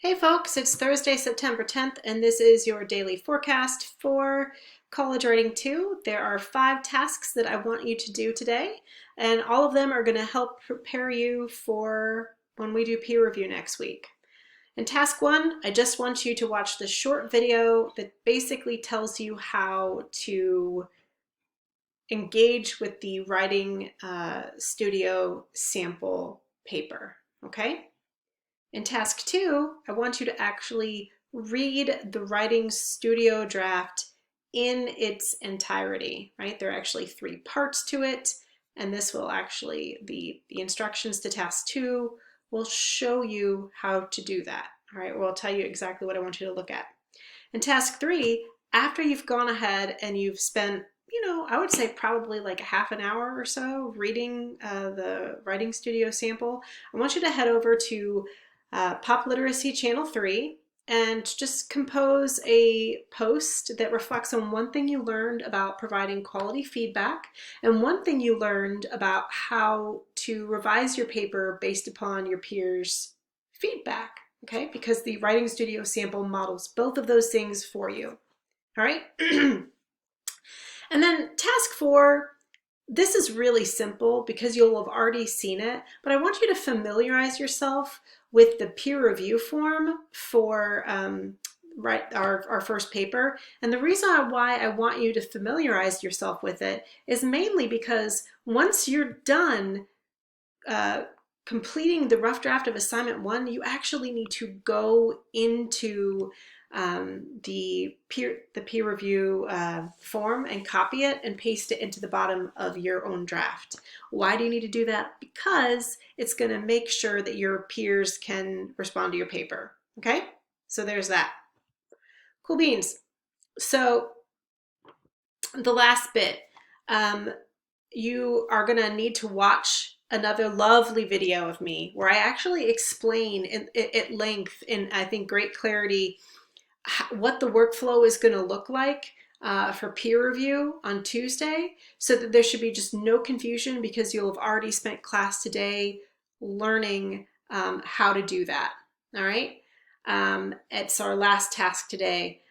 Hey folks, it's Thursday, September 10th, and this is your daily forecast for College Writing 2. There are 5 tasks that I want you to do today, and all of them are going to help prepare you for when we do peer review next week. In task 1, I just want you to watch the short video that basically tells you how to engage with the writing studio sample paper, okay? In task 2, I want you to actually read the writing studio draft in its entirety, right? There are actually 3 parts to it, and this will actually, the instructions to task 2 will show you how to do that, all right? Well, I'll tell you exactly what I want you to look at. In task 3, after you've gone ahead and you've spent, I would say probably like a half an hour or so reading the writing studio sample, I want you to head over to Pop Literacy Channel 3 and just compose a post that reflects on one thing you learned about providing quality feedback and one thing you learned about how to revise your paper based upon your peers' feedback, okay? Because the writing studio sample models both of those things for you, all right? And then task 4, this is really simple because you'll have already seen it, but I want you to familiarize yourself with the peer review form for our first paper. And the reason why I want you to familiarize yourself with it is mainly because once you're done completing the rough draft of assignment 1, you actually need to go into the peer review form and copy it and paste it into the bottom of your own draft. Why do you need to do that? Because it's going to make sure that your peers can respond to your paper. Okay, so there's that. Cool beans. So the last bit, you are going to need to watch another lovely video of me where I actually explain at length and I think great clarity what the workflow is going to look like for peer review on Tuesday, so that there should be just no confusion because you'll have already spent class today learning how to do that. All right, it's our last task today.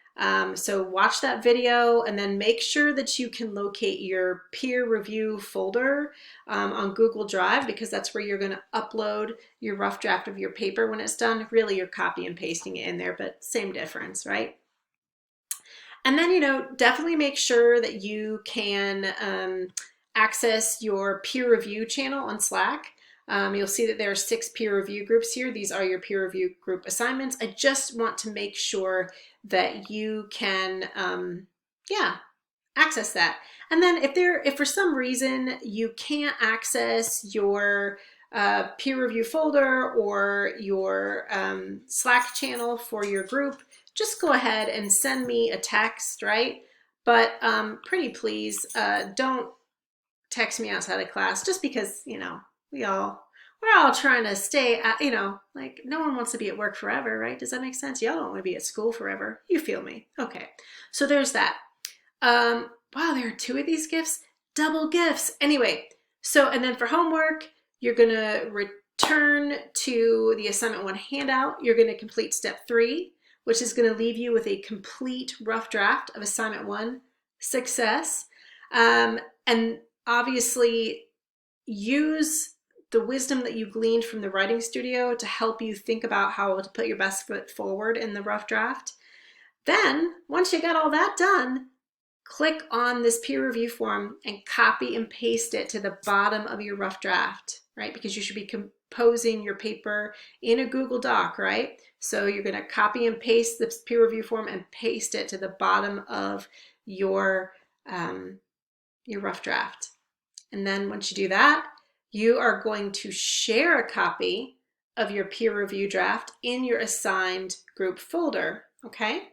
So watch that video and then make sure that you can locate your peer review folder on Google Drive, because that's where you're going to upload your rough draft of your paper when it's done. Really, you're copy and pasting it in there, but same difference, right? And then, definitely make sure that you can access your peer review channel on Slack. You'll see that there are 6 peer review groups here. These are your peer review group assignments. I just want to make sure that you can, access that. And then if for some reason you can't access your peer review folder or your Slack channel for your group, just go ahead and send me a text, right? But pretty please don't text me outside of class, just because, we're all trying to stay at, like no one wants to be at work forever, right? Does that make sense? Y'all don't want to be at school forever. You feel me? Okay, so there's that. Wow, there are 2 of these gifts, double gifts. Anyway, so, and then for homework, you're gonna return to the assignment 1 handout. You're gonna complete step 3, which is gonna leave you with a complete rough draft of assignment 1 success. And obviously use the wisdom that you gleaned from the writing studio to help you think about how to put your best foot forward in the rough draft. Then, once you got all that done, click on this peer review form and copy and paste it to the bottom of your rough draft, right? Because you should be composing your paper in a Google Doc, right? So you're going to copy and paste this peer review form and paste it to the bottom of your rough draft. And then once you do that, you are going to share a copy of your peer review draft in your assigned group folder, okay?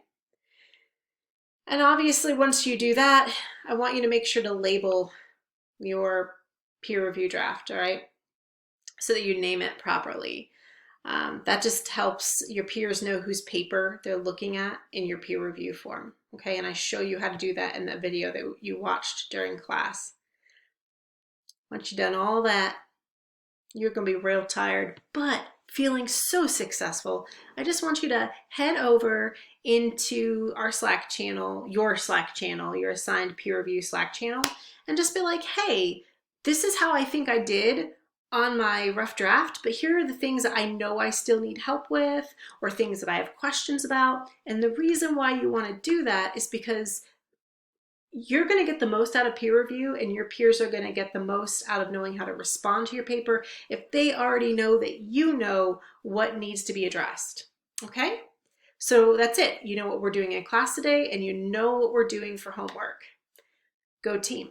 And obviously, once you do that, I want you to make sure to label your peer review draft, all right? So that you name it properly. That just helps your peers know whose paper they're looking at in your peer review form, okay? And I show you how to do that in the video that you watched during class. Once you've done all that, you're going to be real tired, but feeling so successful, I just want you to head over into our Slack channel, your assigned peer review Slack channel, and just be like, hey, this is how I think I did on my rough draft, but here are the things that I know I still need help with, or things that I have questions about. And the reason why you want to do that is because you're going to get the most out of peer review, and your peers are going to get the most out of knowing how to respond to your paper if they already know that you know what needs to be addressed. Okay? So that's it. You know what we're doing in class today, and you know what we're doing for homework. Go team.